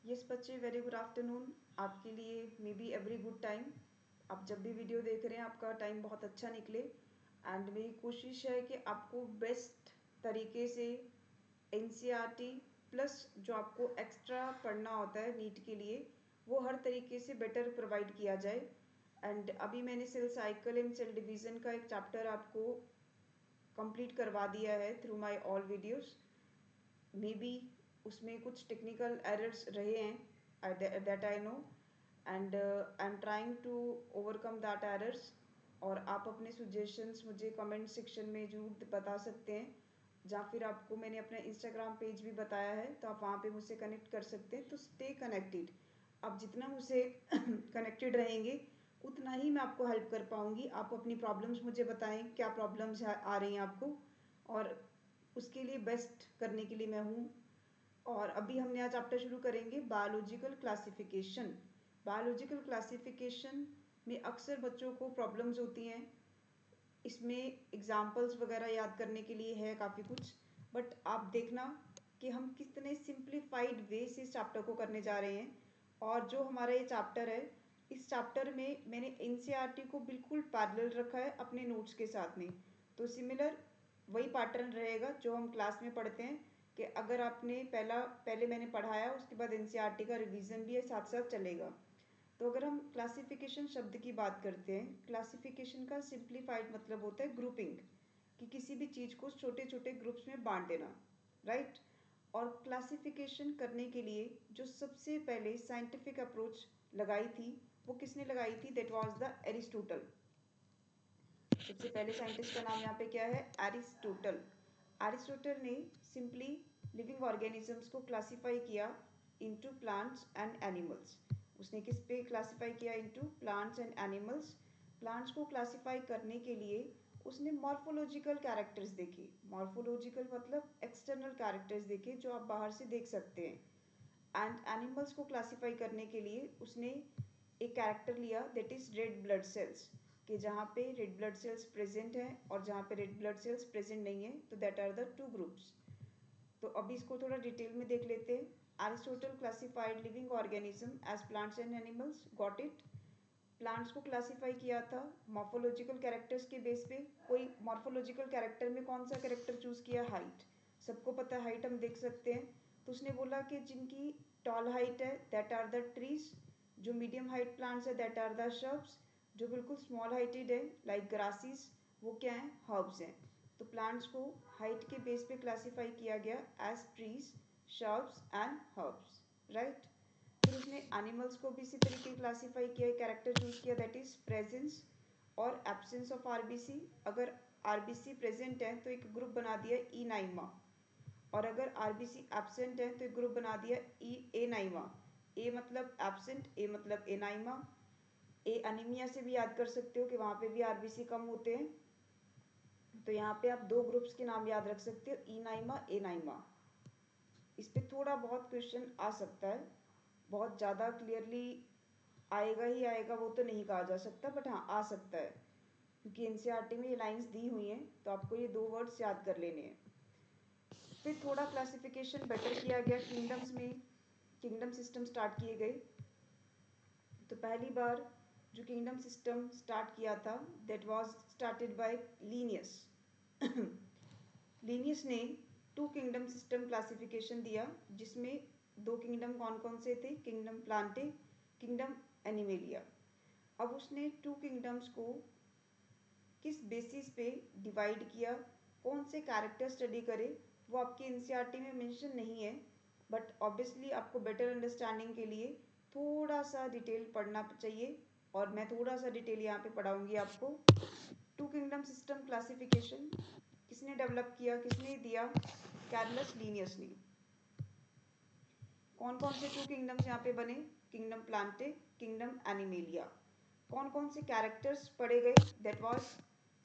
Yes बच्चे, very good afternoon. आपके लिए may be every good time. आप जब भी वीडियो देख रहे हैं आपका टाइम बहुत अच्छा निकले। एंड मेरी कोशिश है कि आपको बेस्ट तरीके से एनसीईआरटी प्लस जो आपको एक्स्ट्रा पढ़ना होता है नीट के लिए वो हर तरीके से बेटर प्रोवाइड किया जाए। एंड अभी मैंने cell cycle and cell division का एक चैप्टर आपको कंप्लीट करवा दिया है through my all videos. Maybe उसमें कुछ टेक्निकल एरर्स रहे हैं that I know, and I am trying to overcome that errors. और आप अपने सजेशंस मुझे कमेंट सेक्शन में जरूर बता सकते हैं, या फिर आपको मैंने अपना इंस्टाग्राम पेज भी बताया है तो आप वहाँ पे मुझसे कनेक्ट कर सकते हैं। तो स्टे कनेक्टेड। आप जितना मुझसे कनेक्टेड रहेंगे उतना ही मैं आपको हेल्प कर पाऊँगी। आप अपनी प्रॉब्लम्स मुझे बताएं, क्या प्रॉब्लम्स आ रही हैं आपको, और उसके लिए बेस्ट करने के लिए मैं हूँ। और अभी हम नया चैप्टर शुरू करेंगे, बायोलॉजिकल क्लासिफिकेशन। बायोलॉजिकल क्लासिफिकेशन में अक्सर बच्चों को प्रॉब्लम्स होती हैं। इसमें एग्जाम्पल्स वगैरह याद करने के लिए है काफ़ी कुछ, बट आप देखना कि हम कितने सिंप्लीफाइड वे से इस चैप्टर को करने जा रहे हैं। और जो हमारा ये चैप्टर है, इस चैप्टर में मैंने एनसीईआरटी को बिल्कुल पैरेलल रखा है अपने नोट्स के साथ में। तो सिमिलर वही पैटर्न रहेगा जो हम क्लास में पढ़ते हैं, कि अगर आपने पहले मैंने पढ़ाया उसके बाद एनसीईआरटी का रिवीजन भी साथ साथ चलेगा। तो अगर हम क्लासिफिकेशन शब्द की बात करते हैं, क्लासिफिकेशन का सिंप्लीफाइड मतलब होता है ग्रुपिंग, कि किसी भी चीज़ को छोटे छोटे ग्रुप्स में बांट देना, राइट। और क्लासिफिकेशन करने के लिए जो सबसे पहले साइंटिफिक अप्रोच लगाई थी वो किसने लगाई थी? That was the Aristotle. सबसे पहले साइंटिस्ट का नाम यहाँ पे क्या है? एरिस्टोटल। एरिस्टोटल ने सिंपली लिविंग ऑर्गेनिजम्स को क्लासिफाई किया इनटू प्लांट्स एंड एनिमल्स। उसने किस पे क्लासिफाई किया? Into plants and animals. Plants को क्लासिफाई करने के लिए उसने मॉर्फोलॉजिकल कैरेक्टर्स देखे। मॉर्फोलॉजिकल मतलब एक्सटर्नल कैरेक्टर्स देखे जो आप बाहर से देख सकते हैं। एंड एनिमल्स को क्लासिफाई करने के लिए उसने एक कैरेक्टर लिया, that is red blood cells, कि जहाँ पे रेड ब्लड सेल्स प्रेजेंट हैं और जहाँ पे रेड ब्लड सेल्स प्रेजेंट नहीं है, तो that are the two groups. तो अभी इसको थोड़ा डिटेल में देख लेते हैं। Aristotle classified living organism as plants and animals. Got it? Plants को क्लासिफाई किया था मॉर्फोलॉजिकल कैरेक्टर्स के बेस पे। कोई मॉर्फोलॉजिकल कैरेक्टर में कौन सा कैरेक्टर चूज किया? हाइट। सबको पता है हाइट हम देख सकते हैं। तो उसने बोला कि जिनकी टॉल हाइट है दैट आर द ट्रीज, जो मीडियम हाइट प्लांट्स है दैट आर द शर्ब्स, जो बिल्कुल स्मॉल हाइटेड है लाइक ग्रासीज वो क्या है? हर्ब्स हैं। तो प्लांट्स को हाइट के बेस पे क्लासिफाई किया गया as trees, shrubs and herbs, right. फिर उसने एनिमल्स को भी इसी तरीके क्लासिफाई किया, कैरेक्टर चूज किया, दैट इज प्रेजेंस और एब्सेंस ऑफ आरबीसी। अगर आरबीसी प्रेजेंट है तो एक ग्रुप बना दिया इनाइमा, और अगर आरबीसी एब्सेंट है तो एक ग्रुप बना दिया एनाइमा। ए मतलब एब्सेंट, ए मतलब एनाइमा। ए अनीमिया से भी याद कर सकते हो कि वहाँ पे भी आरबीसी कम होते हैं। तो यहाँ पे आप दो ग्रुप्स के नाम याद रख सकते हो, इनाइमा, एनाइमा। इस पे थोड़ा बहुत क्वेश्चन आ सकता है, बहुत ज़्यादा क्लियरली आएगा ही आएगा वो तो नहीं कहा जा सकता, बट हाँ आ सकता है, क्योंकि एनसीईआरटी में ये लाइंस दी हुई हैं तो आपको ये दो वर्ड्स याद कर लेने हैं। फिर थोड़ा क्लासिफिकेशन बेटर किया गया किंगडम्स में, किंगडम सिस्टम स्टार्ट किए गए। तो पहली बार जो किंगडम सिस्टम स्टार्ट किया था that was started by Linnaeus. Linnaeus ने टू किंगडम सिस्टम क्लासिफिकेशन दिया, जिसमें दो किंगडम कौन कौन से थे? Kingdom Plantae, kingdom animalia. अब उसने टू किंगडम्स को किस बेसिस पे डिवाइड किया, कौन से कैरेक्टर स्टडी करे, वो आपके एनसीईआरटी में मेंशन नहीं है, बट ऑब्वियसली आपको बेटर अंडरस्टैंडिंग के लिए थोड़ा सा डिटेल पढ़ना चाहिए, और मैं थोड़ा सा डिटेल यहाँ पे पढ़ाऊँगी आपको। टू किंगडम सिस्टम क्लासिफिकेशन किसने डेवलप किया, किसने दिया? कैरलस लीनियस ने। कौन कौन से टू किंगडम्स यहाँ पे बने? Kingdom Plantae, kingdom Animalia. कौन कौन से कैरेक्टर्स पढ़े गए? That was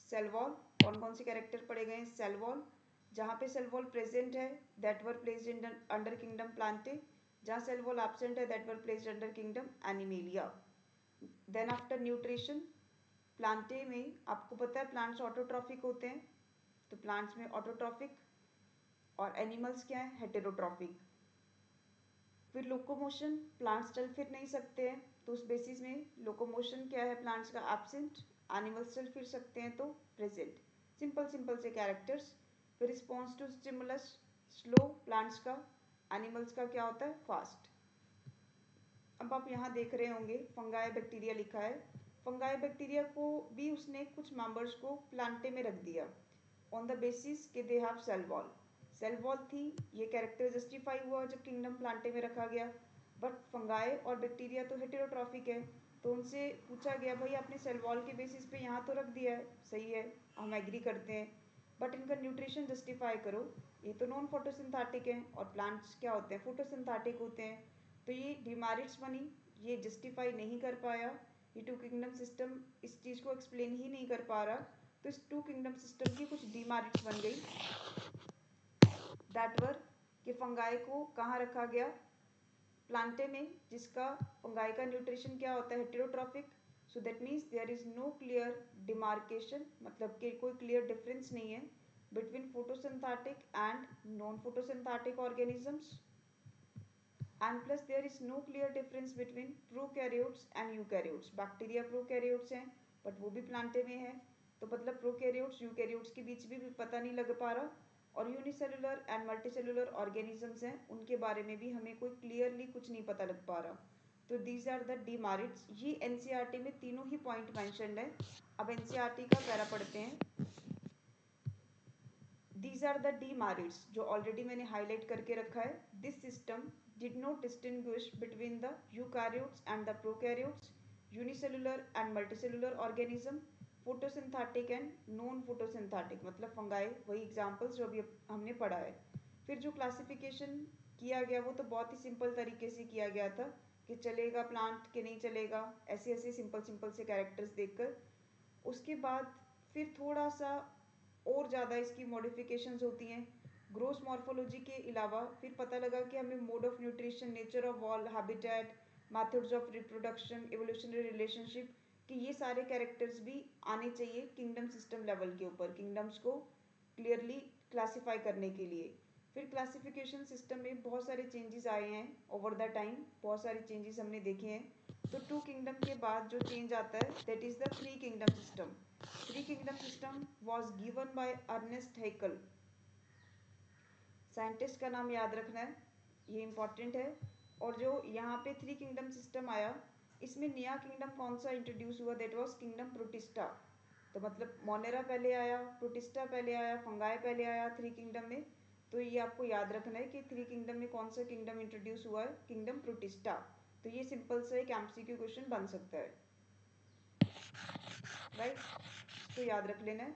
cell wall. कौन कौन से कैरेक्टर पढ़े गए? Cell wall. जहाँ पे सेल वॉल प्रेजेंट है that were placed in under kingdom Plantae, जहाँ सेल वॉल एब्सेंट है that were placed under kingdom Animalia. Then after nutrition, Plantae में आपको पता है प्लांट्स ऑटोट्रॉफिक होते हैं, तो प्लांट्स में ऑटोट्रॉफिक, और एनिमल्स क्या है? हेटेरोट्रॉफिक। फिर लोकोमोशन, प्लांट्स चल फिर नहीं सकते हैं तो उस बेसिस में लोकोमोशन क्या है प्लांट्स का, एब्सेंट। एनिमल्स चल फिर सकते हैं तो प्रेजेंट। सिंपल सिंपल से कैरेक्टर्स। फिर response to stimulus slow plants का, एनिमल्स का क्या होता है फास्ट। अब आप यहाँ देख रहे होंगे फंगाई बैक्टीरिया लिखा है। फंगाई बैक्टीरिया को भी उसने कुछ मेंबर्स को प्लांटे में रख दिया ऑन द बेसिस कि they have cell wall. Cell wall थी, ये कैरेक्टर जस्टिफाई हुआ जब किंगडम प्लांटे में रखा गया। बट फंगाई और बैक्टीरिया तो हेटेरोट्रॉफिक है, तो उनसे पूछा गया भाई आपने सेल वॉल के बेसिस पे यहाँ तो रख दिया है, सही है, हम एग्री करते हैं, बट इनका न्यूट्रिशन जस्टिफाई करो। ये तो नॉन फोटोसिंथेटिक हैं और प्लांट्स क्या होते हैं, फोटोसिंथेटिक होते हैं। तो ये डिमेरिट्स बनी, ये जस्टिफाई नहीं कर पाया। ये टू किंगडम सिस्टम इस चीज़ को एक्सप्लेन ही नहीं कर पा रहा। तो इस टू किंगडम सिस्टम की कुछ डिमेरिट्स बन गई, दैट वर कि फंगाई को कहाँ रखा गया, प्लांटे में, जिसका फंगाई का न्यूट्रिशन क्या होता है heterotrophic. So that means there is no clear demarcation, मतलब कि कोई क्लियर डिफरेंस नहीं है between photosynthetic and non photosynthetic organisms. And plus there is no clear difference between prokaryotes and eukaryotes. Bacteria prokaryotes हैं but वो भी Plantae में है, तो मतलब प्रोकैरियोट्स यूकैरियोट्स के बीच भी पता नहीं लग पा रहा। और यूनिसेलुलर एंड मल्टीसेलुलर ऑर्गेनिजम्स हैं, उनके बारे में भी हमें कोई क्लियरली कुछ नहीं पता लग पा रहा। तो दीज आर द डिमेरिट्स। ये एनसीईआरटी में तीनों ही पॉइंट मेंशन्ड है। अब एनसीईआरटी का पैरा पढ़ते हैं। These are the demerits जो ऑलरेडी मैंने हाईलाइट करके रखा है। This system did not distinguish between the eukaryotes and the prokaryotes, unicellular and multicellular organism, photosynthetic and non photosynthetic, मतलब फंगाई, वही एग्जाम्पल्स जो अभी हमने पढ़ा है। फिर जो क्लासिफिकेशन किया गया वो तो बहुत ही सिंपल तरीके से किया गया था कि चलेगा प्लांट कि नहीं चलेगा, ऐसे ऐसे सिंपल सिंपल से कैरेक्टर्स देखकर। उसके बाद फिर थोड़ा सा और ज़्यादा इसकी मॉडिफिकेशंस होती हैं ग्रोस मॉर्फोलॉजी के अलावा। फिर पता लगा कि हमें mode of nutrition, nature of wall, habitat, methods of reproduction, evolutionary relationship, कि ये सारे कैरेक्टर्स भी आने चाहिए किंगडम सिस्टम लेवल के ऊपर, किंगडम्स को क्लियरली क्लासीफाई करने के लिए। फिर क्लासिफिकेशन सिस्टम में बहुत सारे चेंजेस आए हैं ओवर द टाइम, बहुत सारे चेंजेस हमने देखे हैं। तो टू किंगडम के बाद जो चेंज आता है that is the three kingdom system. Three kingdom system was given by Ernst Haeckel. Scientist का नाम याद रखना है, ये इंपॉर्टेंट है। और जो यहाँ पे थ्री किंगडम सिस्टम आया, इसमें नया किंगडम कौन सा इंट्रोड्यूस हुआ, दैट वॉज किंगडम प्रोटिस्टा। तो मतलब मोनेरा पहले आया, प्रोटिस्टा पहले आया, फंगाई पहले आया थ्री किंगडम में। तो ये आपको याद रखना है कि थ्री किंगडम में कौन सा किंगडम इंट्रोड्यूस हुआ है, किंगडम प्रोटिस्टा। तो ये सिंपल सा एक एमसीक्यू क्वेश्चन बन सकता है, राइट। तो याद रख लेना है।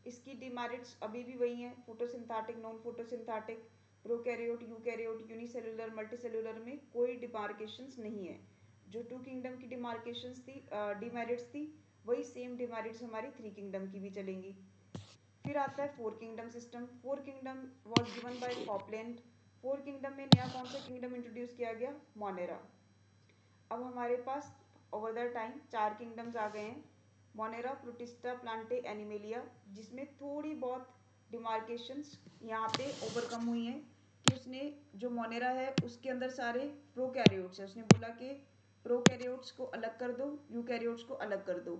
इसकी डिमेरिट्स अभी भी वही हैं, photosynthetic, non photosynthetic, prokaryote, eukaryote, unicellular, multicellular में कोई डिमार्केशंस नहीं है। जो टू किंगडम की डिमार्केशंस थी, डिमेरिट्स थी, वही सेम डिमेरिट्स हमारी थ्री किंगडम की भी चलेंगी। फिर आता है four kingdom system. Four kingdom was given bye Copeland. Four kingdom में नया कौन सा किंगडम इंट्रोड्यूस किया गया, मोनेरा। अब हमारे पास ओवर द टाइम चार किंगडम्स आ गए हैं, मोनेरा, प्रोटिस्टा, प्लांटे, एनिमेलिया, जिसमें थोड़ी बहुत डिमार्केशंस यहाँ पे ओवरकम हुई हैं कि उसने जो मोनेरा है उसके अंदर सारे प्रोकैरियोट्स है, उसने बोला कि प्रोकैरियोट्स को अलग कर दो, यूकैरियोट्स को अलग कर दो।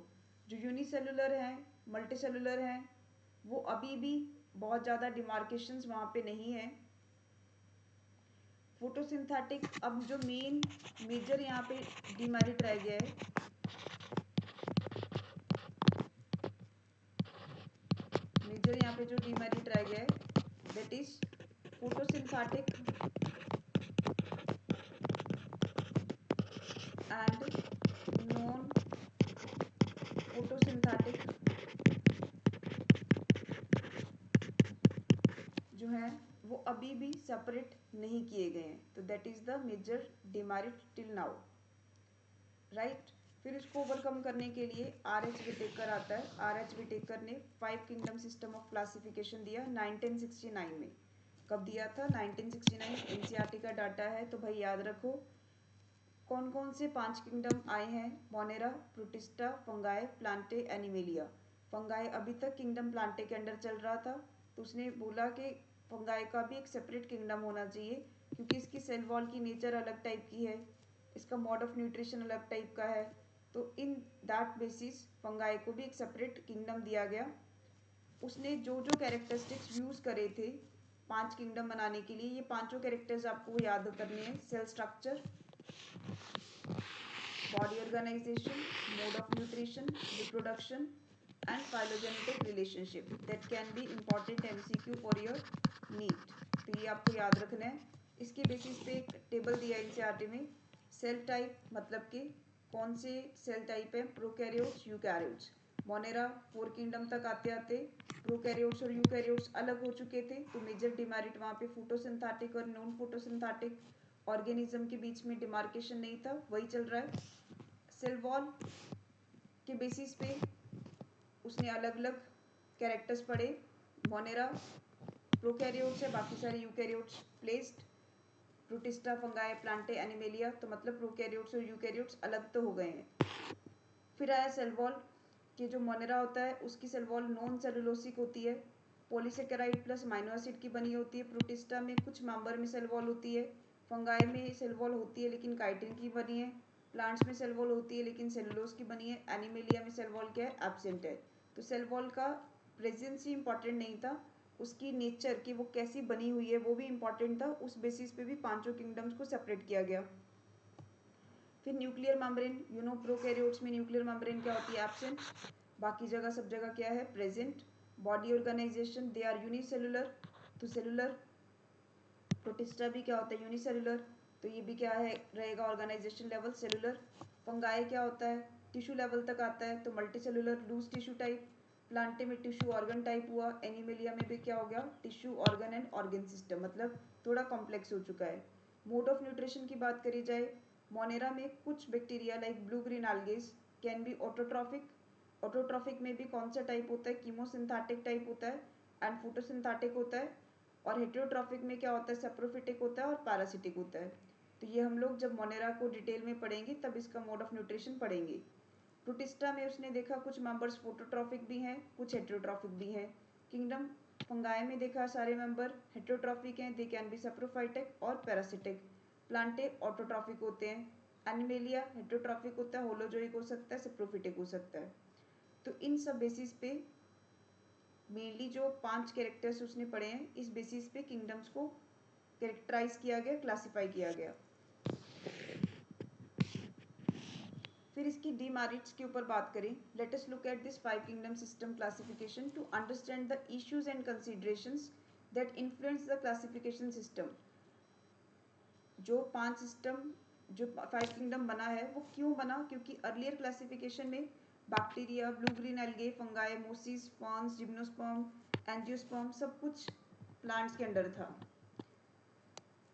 जो यूनिसेलुलर हैं, मल्टीसेलुलर हैं, वो अभी भी बहुत ज़्यादा डिमार्केशंस वहाँ पे नहीं है। फोटोसिंथेटिक, अब जो मेजर यहाँ पे डिमेरिट रह गया है, मेजर यहाँ पे जो डिमेरिट रह गया है that is photosynthetic and non photosynthetic जो है वो अभी भी सेपरेट नहीं किए गए हैं। तो that is the major demerit till now, right. फिर इसको ओवरकम करने के लिए आर एच विटेकर आता है। आर एच विटेकर ने five kingdom system of classification दिया 1969 में। कब दिया था, 1969। एनसीईआरटी का डाटा है तो भाई याद रखो कौन कौन से पांच किंगडम आए हैं, Monera, protista, fungi, Plantae, animalia. Fungi अभी तक किंगडम प्लांटे के अंडर चल रहा था, तो उसने बोला कि फंगाई का भी एक सेपरेट किंगडम होना चाहिए क्योंकि इसकी सेल वॉल की नेचर अलग टाइप की है, इसका मोड ऑफ न्यूट्रिशन अलग टाइप का है। तो इन दैट बेसिस फंगाई को भी एक सेपरेट किंगडम दिया गया। उसने जो जो कैरेक्टरिस्टिक्स यूज़ करे थे 5 किंगडम बनाने के लिए, ये पांचों कैरेक्टर्स आपको याद करने हैं। Cell structure, body organization, mode of nutrition, reproduction, and phylogenetic relationship that can be important MCQ for your NEET। तो ये आपको याद रखना है। इसके बेसिस पे एक टेबल दिया है एनसीईआरटी में। सेल टाइप मतलब कि कौन से सेल टाइप है, प्रोकैरियोट्स, यूकैरियोट्स। मोनेरा 4 किंगडम तक आते आते प्रोकैरियोट्स और यूकैरियोट्स अलग हो चुके थे, तो मेजर डिमेरिट वहाँ पे फोटोसिंथेटिक और नॉन फोटोसिंथेटिक ऑर्गेनिज्म के बीच में डिमार्केशन नहीं था, वही चल रहा है। सेल वॉल के बेसिस पे उसने अलग अलग कैरेक्टर्स पढ़े। मोनेरा प्रोकैरियोट्स है, बाकी सारे eukaryotes placed. Protista, fungi, Plantae, animalia, तो मतलब प्रोकैरियोट्स और यूकैरियोट्स अलग तो हो गए हैं। फिर आया सेल वॉल कि जो मोनेरा होता है उसकी सेल वॉल नॉन सेलुलोसिक होती है, पॉलीसेकेराइड प्लस अमीनो एसिड की बनी होती है। प्रोटिस्टा में कुछ मेंबर में सेल वॉल होती है, फंगाई में सेल वॉल होती है लेकिन काइटिन की बनी है, प्लांट्स में सेल वॉल होती है लेकिन सेलुलोज की बनी है, एनिमेलिया में सेल वॉल क्या है, एब्सेंट है। तो सेल वॉल का प्रेजेंस ही इंपॉर्टेंट नहीं था, उसकी नेचर की वो कैसी बनी हुई है वो भी इंपॉर्टेंट था। उस बेसिस पे भी पांचों किंगडम्स को सेपरेट किया गया। फिर न्यूक्लियर मेम्ब्रेन, प्रोकैरियोट्स में न्यूक्लियर मेम्ब्रेन क्या होती है, एब्सेंट। बाकी जगह सब जगह क्या है, present. Body organisation, they are unicellular, तो सेलुलर। प्रोटिस्टा भी क्या होता है, यूनिसेलुलर, तो ये भी क्या है रहेगा, ऑर्गेनाइजेशन लेवल सेलुलर। फंगाई क्या होता है, टिश्यू लेवल तक आता है, तो multicellular loose tissue type. Plantae में टिश्यू ऑर्गन टाइप हुआ। एनिमेलिया में भी क्या हो गया, tissue organ and organ system, मतलब थोड़ा कॉम्प्लेक्स हो चुका है। मोड ऑफ न्यूट्रिशन की बात करी जाए, मोनेरा में कुछ bacteria like blue green algae can be autotrophic. Autotrophic में भी कौन सा टाइप होता है, कीमोसिंथेटिक टाइप होता है एंड फोटोसिंथेटिक होता है। और हेटेरोट्रॉफिक में क्या होता है, सेप्रोफिटिक होता है और पैरासिटिक होता है। तो ये हम लोग जब मोनेरा को डिटेल में पढ़ेंगे तब इसका मोड ऑफ न्यूट्रिशन पढ़ेंगे। प्रोटिस्टा में उसने देखा कुछ मेंबर्स फोटोट्रॉफिक भी हैं, कुछ हेटेरोट्रॉफिक भी हैं। किंगडम फंगाई में देखा सारे मेंबर हेटेरोट्रॉफिक हैं, दे कैन बी सेप्रोफाइटिक और पैरासिटिक। प्लांटे ऑटोट्रॉफिक होते हैं। एनिमेलिया हेटेरोट्रॉफिक होता है, होलोजोइक हो सकता है, सेप्रोफिटिक हो सकता है। तो इन सब बेसिस पे मेनली जो 5 कैरेक्टर्स उसने पढ़े हैं, इस बेसिस पे किंगडम्स को कैरेक्टराइज किया गया, क्लासिफाई किया गया। फिर इसकी डीमेरिट्स के ऊपर बात करें, let us look at this 5 kingdom system classification to understand the issues and considerations that influence the classification system. जो 5 सिस्टम, जो 5 किंगडम बना है वो क्यों बना, क्योंकि अर्लियर क्लासिफिकेशन में bacteria, blue green algae, fungi, mosses, ferns, gymnosperm, angiosperm सब कुछ प्लांट्स के अंडर था।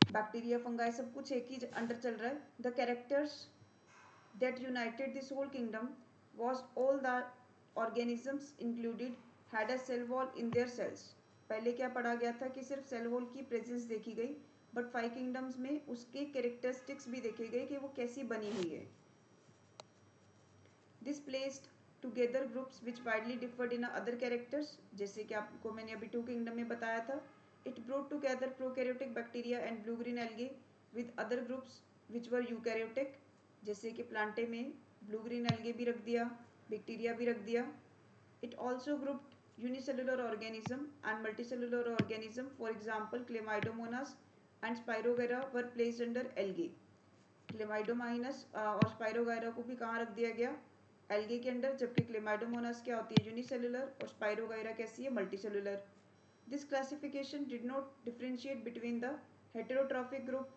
बैक्टीरिया, फंगाई सब कुछ एक ही अंडर चल रहा है। The characters that united this whole kingdom was all the organisms included had a cell wall in their cells। पहले क्या पढ़ा गया था कि सिर्फ सेल वॉल की प्रेजेंस देखी गई, बट 5 किंगडम्स में उसके कैरेक्टरिस्टिक्स भी देखे गए कि वो कैसी बनी हुई है। This placed together groups which widely deferred in other characters, जैसे कि आपको मैंने अभी 2 किंगडम में बताया था। It brought together prokaryotic bacteria and blue green algae with other groups which were eukaryotic, जैसे कि प्लांटे में ब्लू ग्रीन एल्गे भी रख दिया, बैक्टीरिया भी रख दिया। It also grouped unicellular organism and multicellular organism, for example Chlamydomonas and Spirogyra were placed under algae. Chlamydomonas और स्पाइरोगैरा को भी कहाँ रख दिया गया, एल्गे के अंडर, जबकि क्लेमाइडोमोनास क्या होती है, यूनिसेलुलर, और स्पाइरोगैरा कैसी है, multicellular. This classification did not differentiate between the heterotrophic group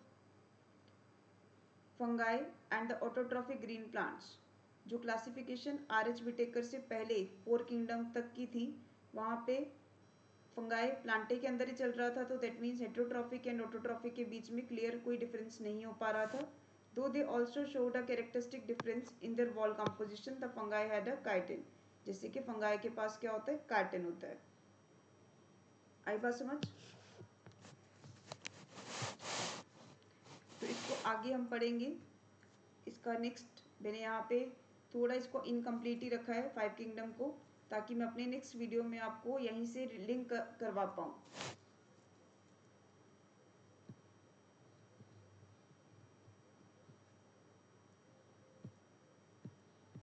fungi and the autotrophic green plants. जो क्लासिफिकेशन आर.एच. विटेकर से पहले 4 किंगडम तक की थी, वहाँ पे फंगाई प्लांटे के अंदर ही चल रहा था, तो that means heterotrophic and autotrophic के बीच में क्लियर कोई डिफरेंस नहीं हो पा रहा था। दो they also showed a characteristic difference in their wall composition, the fungi had a chitin, जैसे कि फंगाई के पास क्या होता है, काइटिन होता है। आई बात समझ? तो इसको आगे हम पढ़ेंगे। इसका नेक्स्ट मैंने यहाँ पे थोड़ा इसको इनकम्प्लीट ही रखा है 5 किंगडम को, ताकि मैं अपने नेक्स्ट वीडियो में आपको यहीं से लिंक करवा पाऊँ।